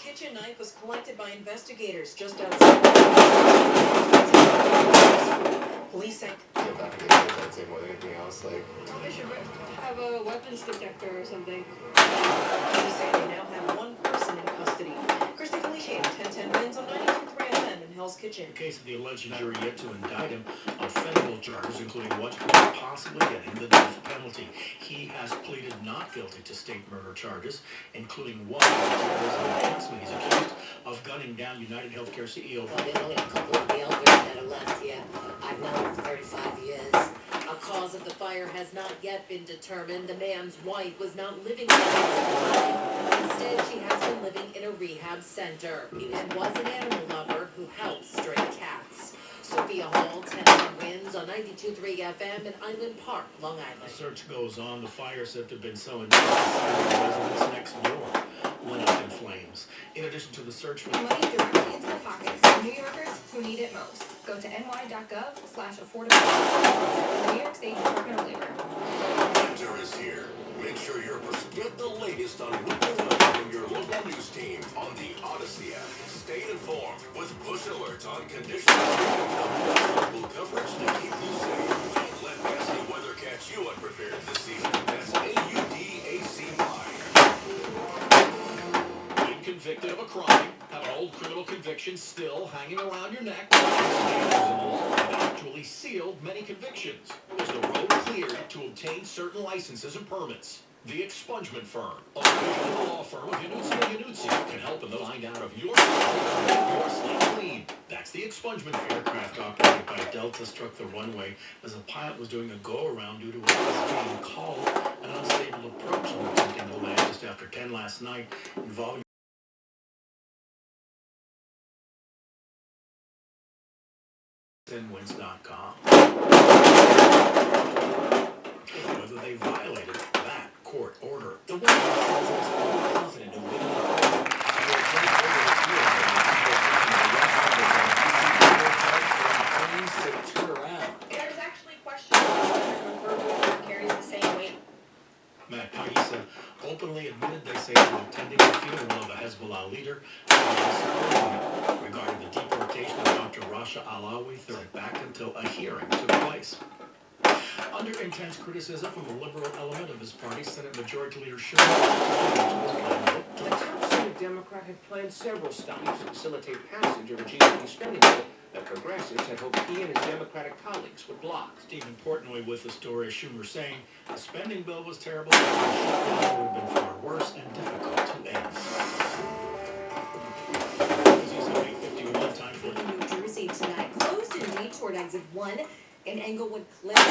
kitchen knife was collected by investigators just outside. Police say Get back to I'd say more than anything else. Like, Well, they should have a weapons detector or something. police say they now have one person in custody. Christy Felicia, 1010 wins on 92.3 FM in Hell's Kitchen. In case of the alleged jury yet to indict him on federal charges, including what could possibly get him the death penalty. He has pleaded not guilty to state murder charges, including one terrorism enhancement. He's accused of gunning down United Healthcare CEO. Well, there's only a couple of the elders that are left here. I've known him for 35 years. A cause of the fire has not yet been determined. The man's wife was not living there at the time. Instead, she has been living in a rehab center and was an animal lover who helps stray cats. Sophia Hall, 10 wins on 92.3 FM in Island Park, Long The Island. search goes on. The fire said to have been so intense the residents next door went up in flames. In addition to the search for Money directly into the pockets of New Yorkers who need it most. Go to ny.gov/affordability. The New York State Department of Labor. Winter is here. Make sure you're get the latest on winter weather from your local news team on the Odyssey app. Stay informed with push alerts on conditions and local coverage to keep you safe. Don't let nasty weather catch you unprepared this season. That's AUDACY. being convicted of a crime, have an old criminal conviction still hanging around your neck. Have actually sealed many convictions. Is the road cleared to obtain certain licenses and permits? The Expungement Firm, a division law firm of Yanutzi, can help in those. Find out if your slate clean. That's the Expungement Firm. Aircraft operated by Delta struck the runway as a pilot was doing a go-around due to a being called an unstable approach and attempting to land just after 10 last night, involving wins.com. Whether they violated that court order. The White House says it's more confident in winning the court. Turn around. There's actually questions whether the verbal carries the same weight. Matt Paisa openly admitted they say they were attending the funeral of a Hezbollah leader regarding the deportation of Dr. Rasha Alawi back until a hearing took place. Under intense criticism from the liberal element of his party, Senate Majority Leader Schumer The top Senate Democrat had planned several stops to facilitate passage of a GOP spending bill that progressives had hoped he and his Democratic colleagues would block. Stephen Portnoy with the story of Schumer saying the spending bill was terrible, but the shutdown would have been far worse and difficult to end. Time for In New Jersey tonight, closed in May toward exit 1 in Englewood Cliffs.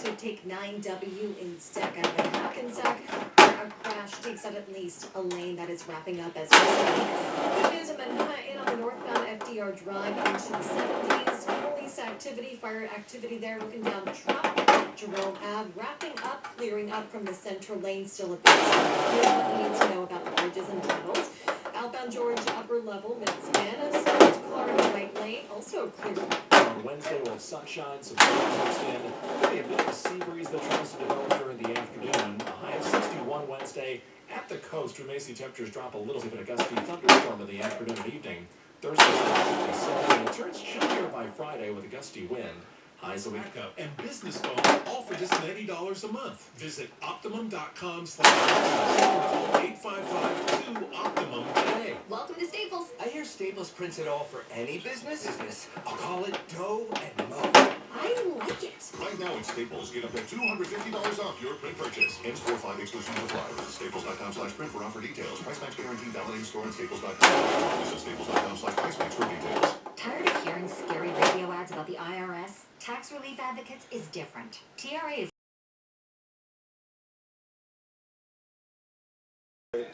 So take 9W instead out of Hackensack, where a crash takes out at least a lane that is wrapping up as well. Good news in Manhattan on the northbound FDR Drive into the 70s. Police activity, fire activity there, looking down the traffic. Jerome Ave wrapping up, clearing up from the central lane, still a bit. Here's what you need to know about the bridges and tunnels. Outbound George, upper level, mid-span, Santa Clara, right lane, also clear. On Wednesday, we'll have sunshine, some clouds extend. Maybe a bit of a sea breeze that tries to develop during the afternoon. A high of 61 Wednesday. At the coast, we may see temperatures drop a little, but a gusty thunderstorm in the afternoon and evening. Thursday, 57, and it turns chillier by Friday with a gusty wind. Highs a week. backup and business phone, all for just $90 a month. Visit Optimum.com/855-2Optimum today. Welcome to Staples. I hear Staples prints it all for any business. I'll call it Dough and Mo. I like it. Right now at Staples, get up to $250 off your print purchase. In-store 5 exclusions apply. Visit staples.com/print for offer details. Price match guarantee valid in store and staples.com. Visit staples.com/price match for details. Tired of hearing scary radio ads about the IRS? Tax Relief Advocates is different. TRA is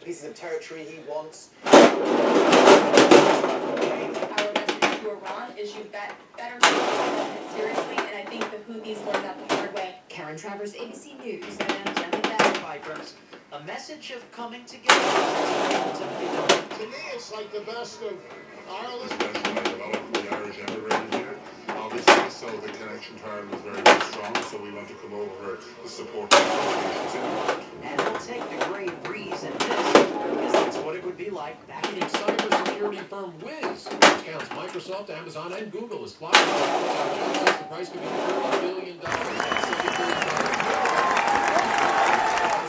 Pieces of territory he wants. Our message to Iran is you better take it seriously, and I think the Houthis learned that the hard way. Karen Travers, ABC News. And Jenny Bagpipers, a message of coming together. To me, it's like the best of Ireland. Especially when I developed the Irish emigrated here. Obviously, so the connection to Ireland was very, very strong, so we want to come over to support the associations in Ireland. And we'll take the great breeze and this, because that's what it would be like accounting firm Wiz, which counts Microsoft, Amazon, and Google as clients. Says the price could be $30 billion.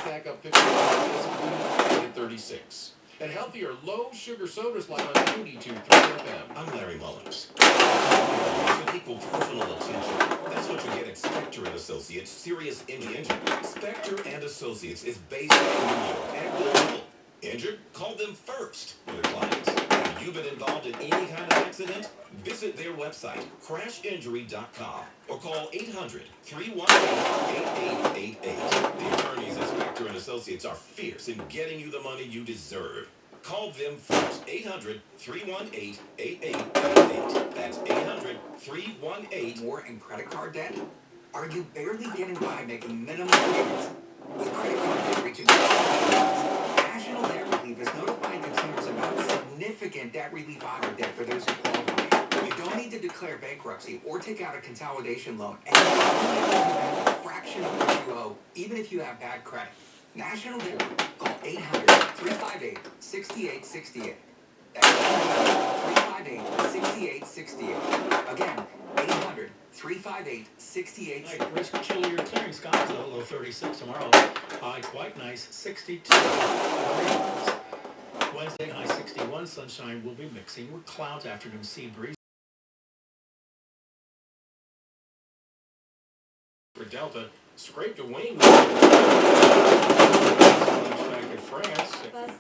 Back up 50 at 36. And healthier, low-sugar sodas like on 92.3 FM. I'm Larry Mullins. Should equal personal attention. That's what you get at Spector and Associates, Serious Engine. Spector and Associates is based in New York and global. Injured? Call them first for their clients. Have you been involved in any kind of accident? Visit their website, crashinjury.com, or call 800-318-8888. The attorneys at Spector and Associates are fierce in getting you the money you deserve. Call them first, 800-318-8888. That's 800-318. More in credit card debt? Are you barely getting by making minimum payments? With credit card debt reaching National Debt Relief has notified consumers about significant debt relief auto debt for those who qualify. You don't need to declare bankruptcy or take out a consolidation loan, and you only have to pay a fraction of what you owe, even if you have bad credit. National Debt Relief. Call 800-358-6868. That's 800-358-6868. Again, 800-358-6868. Tonight, risk chillier clearing skies, though, low 36 tomorrow. High quite nice, 62. Wednesday, high 61. Sunshine will be mixing with clouds. Afternoon sea breeze. For Delta, scraped a wing. Back in France.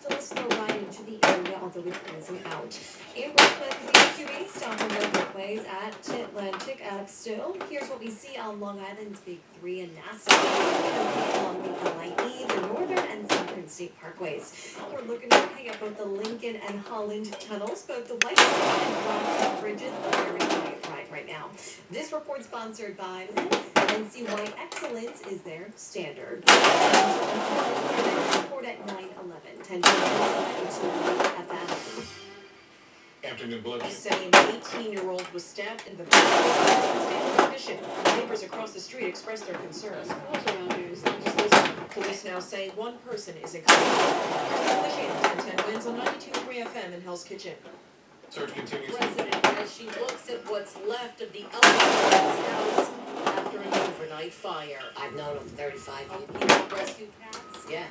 Still a slow ride into the area, although it's closing out. April cleansing QE stopping local ways at Atlantic still. Here's what we see on Long Island's Big 3 and Nassau. Along the LIE, the Northern and Southern State Parkways. We're looking at both the Lincoln and Holland tunnels, both the White and Black bridges are very quiet right now. This report sponsored by NCY Excellence is their standard. Report at 9:11. 10 FM. Afternoon bloodshed. Saying an 18-year-old was stabbed in the back in condition. Neighbors across the street expressed their concerns. Police now say one person is in custody. 10 wins on 92.3 FM in Hell's Kitchen. Search continues. President as she looks at what's left of the house after an overnight fire. I've known him for 35 years. Rescue cats? Yeah.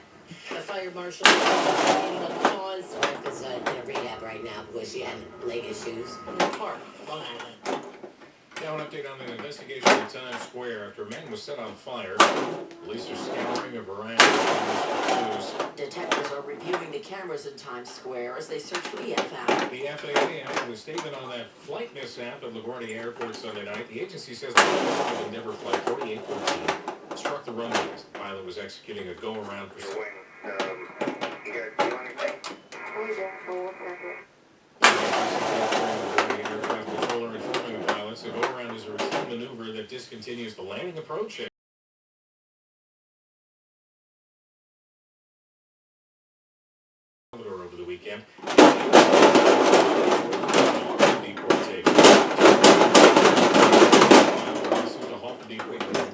The fire marshal is investigating a cause. My wife is in a rehab right now because she had leg issues in the park, Long Island. Now an update on an investigation at Times Square after a man was set on fire. Police are scouring a variety of cameras for clues. Detectives are reviewing the cameras in Times Square as they search for the FAA. The FAA issued a statement on that flight mishap at LaGuardia Airport Sunday night. The agency says the pilot of Endeavour Flight 4814 struck the runways. The pilot was executing a go-around procedure. You guys do anything? Aircraft controller informing the pilots the go-around is a routine maneuver that discontinues the landing approach over the weekend.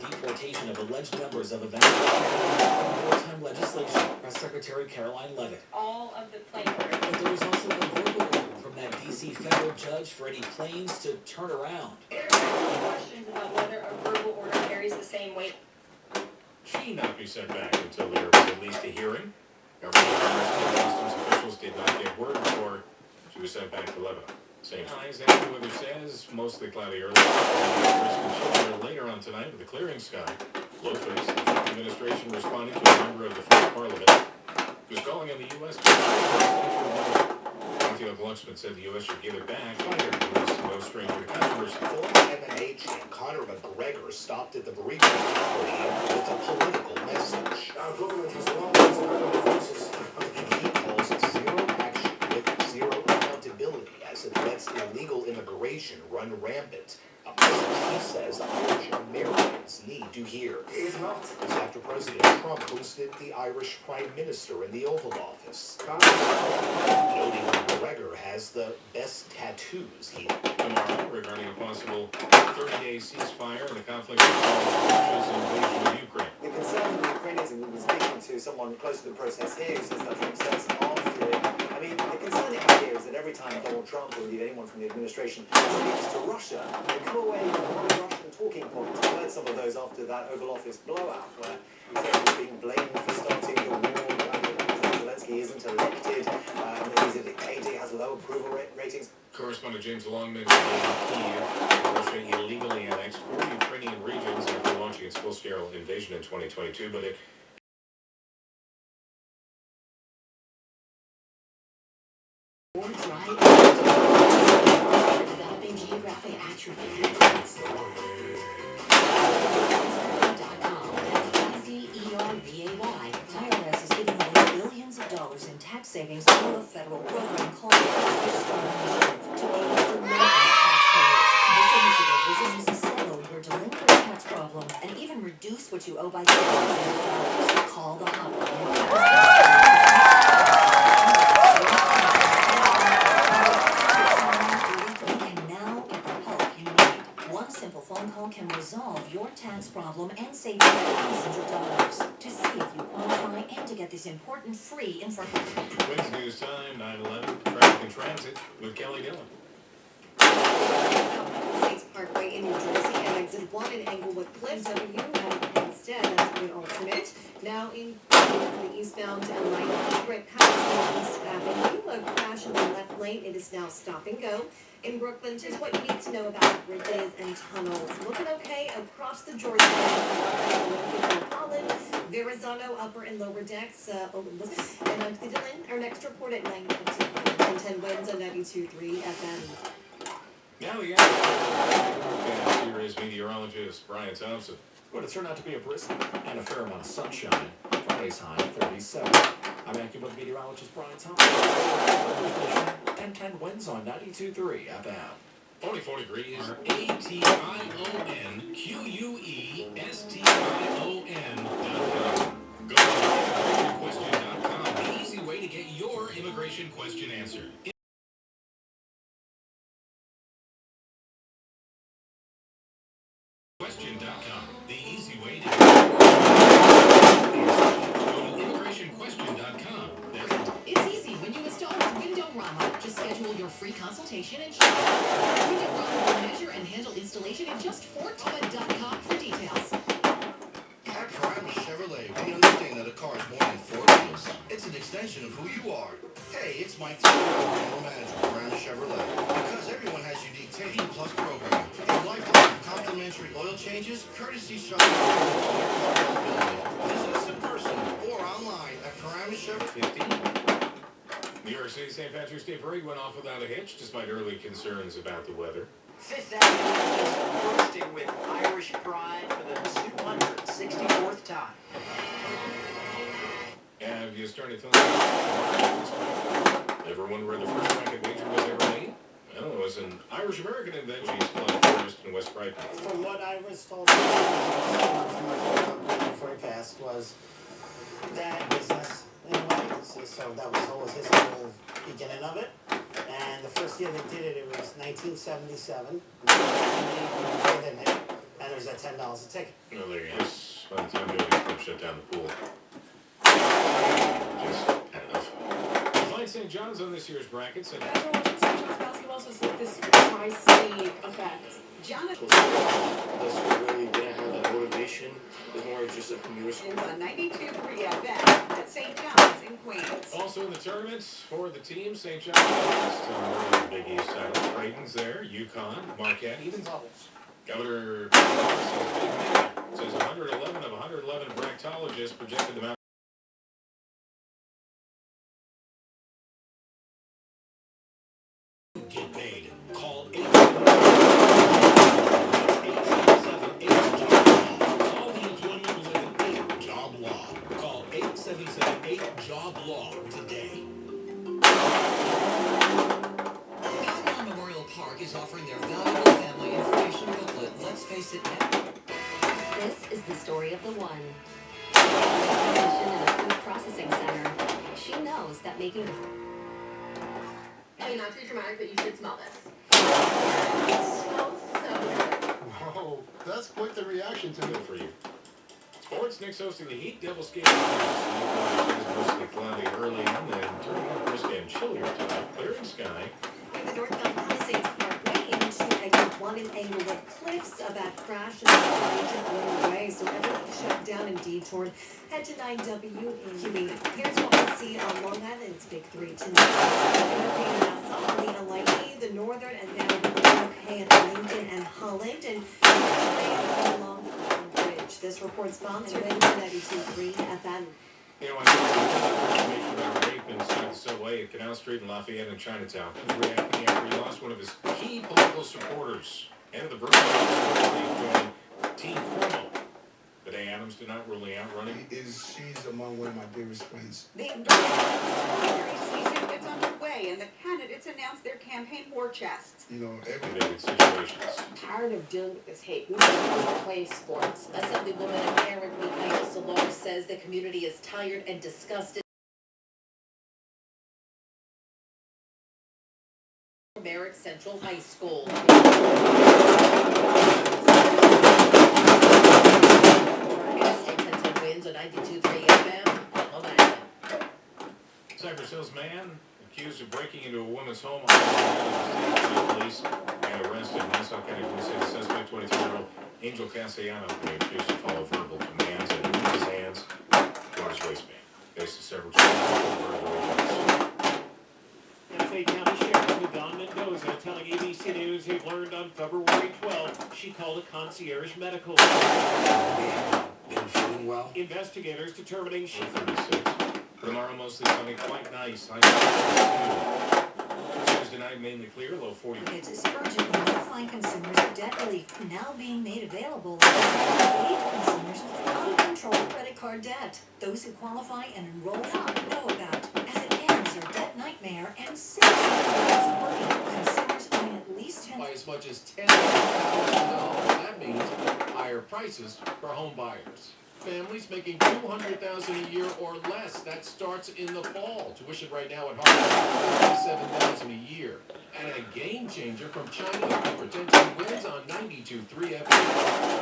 Deportation of alleged members of a wartime legislation. Press Secretary Caroline Levitt. All of the plaintiffs. But there was also a verbal order from that D.C. federal judge for any claims to turn around. There are questions about whether a verbal order carries the same weight. She not be sent back until there was at least a hearing. Government and customs officials did not get word before she was sent back to Lebanon. Same highs, as the weather says, mostly cloudy early. Later on tonight with a clearing sky. Low 30s. The Trump administration responding to a member of the French Parliament who's calling on the U.S. Matthew Glucksman said the U.S. should give it back. Fighter who is no stranger to controversy. Former MMA champ Conor McGregor stopped at the briefing podium with a political message. Our government has long been the forces. He calls zero action with zero accountability as it lets illegal immigration run rampant. A message he says Irish Americans need to hear. It's not. This after President Trump hosted the Irish Prime Minister in the Oval Office. Noting McGregor has the best tattoos he... Tomorrow, regarding a possible 30-day ceasefire in the conflict between Russia's invasion of Ukraine. The concern of the Ukrainians, and we were speaking to someone close to the process here, who says that Trump says after I mean, the concerning idea is that every time Donald Trump or indeed anyone from the administration speaks to Russia, they come away with one Russian talking points. We heard some of those after that Oval Office blowout, where he's being blamed for starting the war. Zelensky isn't elected, he's a dictator, he has low approval ratings. Correspondent James Longman in Kyiv. Russia illegally annexed 4 Ukrainian regions after launching its full-scale invasion in 2022, but it developing geographic attributes. EZERVAY. IRS is giving away billions of dollars in tax savings through a federal program called to aid delinquent taxpayers. This initiative is aimed to settle your delinquent tax problem and even reduce what you owe by $1,000. Call the hotline. Phone call can resolve your tax problem and save you thousands of dollars. To see if you qualify and to get this important free information. Wednesday news time, 9/11, traffic and transit with Kelly Dillon. States Parkway in New Jersey and exit 1 in Englewood Cliffs W instead as the alternate. Now in the eastbound line, right past East Avenue, a crash in the left lane. It is now stop and go. In Brooklyn, just what you need to know about bridges and tunnels. Looking okay across the Georgia Line. Holland, Verrazano, upper and lower decks. And I'm Dylan. Our next report at 9:10 winds on 92.3 FM. Now the forecast. Here is meteorologist Brian Thompson. Going to turn out to be a brisk and a fair amount of sunshine. Friday's high 37. I'm AccuWeather meteorologist Brian Thompson. 10 winds on 92.3 FM. Only 4 degrees. ATIONQUESTION.com. Go to immigrationquestion.com. The easy way to get your immigration question answered. Question.com. The easy way to go to immigrationquestion.com. It's easy when you install Windowrama. Just schedule your free consultation and shop. Windowrama will measure and handle installation in just 4TUD.com for details. At Paramus Chevrolet, we understand that a car is more than 4 wheels. It's an extension of who you are. Hey, it's Mike Taylor, General Manager of Paramus Chevrolet. Because everyone has unique taste plus program. A lifetime of complimentary oil changes, courtesy shop. Visit us in person or online at Paramus Chevrolet. 15. New York City St. Patrick's Day Parade went off without a hitch, despite early concerns about the weather. Fifth Avenue is bursting with Irish pride for the 264th time. Have you started feeling ever wonder where the first racket wager was ever made? Well, it was an Irish-American invention Club Forest in West Brighton. From what I was told before he passed was that business in a way. So that was his whole beginning of it. And the first year they did it, it was 1977. And there's that $10 a ticket. Well, there you go. By the time the club shut down the pool. Just had enough. Find St. John's on this year's brackets. And St. John's basketball, so it's like this tri-state effect. Jonathan. Those who really didn't have that motivation is more of just a commuter school. It's on 92.3 FM at St. John's in Queens. Also in the tournaments for the team, St. John's lost on the Big East title. Creighton's there, UConn, Marquette, even Governor says 111 of 111 bracketologists projected them out. Get paid. Call 877-8-JOB-LAW. Call the employment-related 8-JOB Law. Call 877-8-JOB-LAW today. Algon Memorial Park is offering their valuable family information booklet. Let's face it now. This is the story of the one. Position in a food processing center. She knows that making the I mean, not too dramatic, but you should smell this. Whoa, that's quite the reaction to Good it. for you. Sports, Knicks hosting the Heat. Devils game. Mostly cloudy early and then turning up brisk and chillier tonight. Clearing sky. The northbound Palisades Parkway into exit 1 in Englewood Cliffs. That crash is to blow away, so everything shut down and detoured. Head to 9W in QB. Here's what we'll see on Long Island's Big 3 tonight. The Alighty, the Northern, and now the okay at Lincoln and Holland, and along the bridge. This report sponsored by 92.3 FM. You know, I saw information about rape inside the subway at Canal Street in Lafayette and Chinatown. He was reacting after he lost one of his key political supporters. Head of the Brooklyn joined Team Cuomo. Today, Adams did not rule out running. She's among one of my dearest friends. The primary season gets underway, and the candidates announced their campaign war chests. You know, Every situations. Tired of dealing with this hate. We need to play sports. Assemblywoman and parent Mikhail Solar says the community is tired and disgusted. Merrick Central High School. Wins on 92.3 FM. Long Island. Cypress Hills man accused of breaking into a woman's home on police and arrested. Nassau County Police say the suspect, 23-year-old Angel Castellano, being accused to follow verbal commands and move his hands toward his waistband. Faces several charges over arrests. Fayette County Sheriff Don Mendoza telling ABC News he learned on February 12th she called a concierge medical. been feeling well. Investigators determining she... 36. Tomorrow mostly sunny, quite nice. Tuesday night mainly clear, low 40. It's urgently notifying consumers of debt relief now being made available to consumers with uncontrolled credit card debt. Those who qualify and enroll now know about, as it ends their debt nightmare and saves consumers owing at least 10 by as much as $10,000. That means higher prices for home buyers. Families making $200,000 a year or less. That starts in the fall. Tuition right now at Harvard, $57,000 a year. And a game changer from China who potentially wins on 92.3 FM.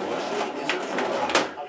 Russia is a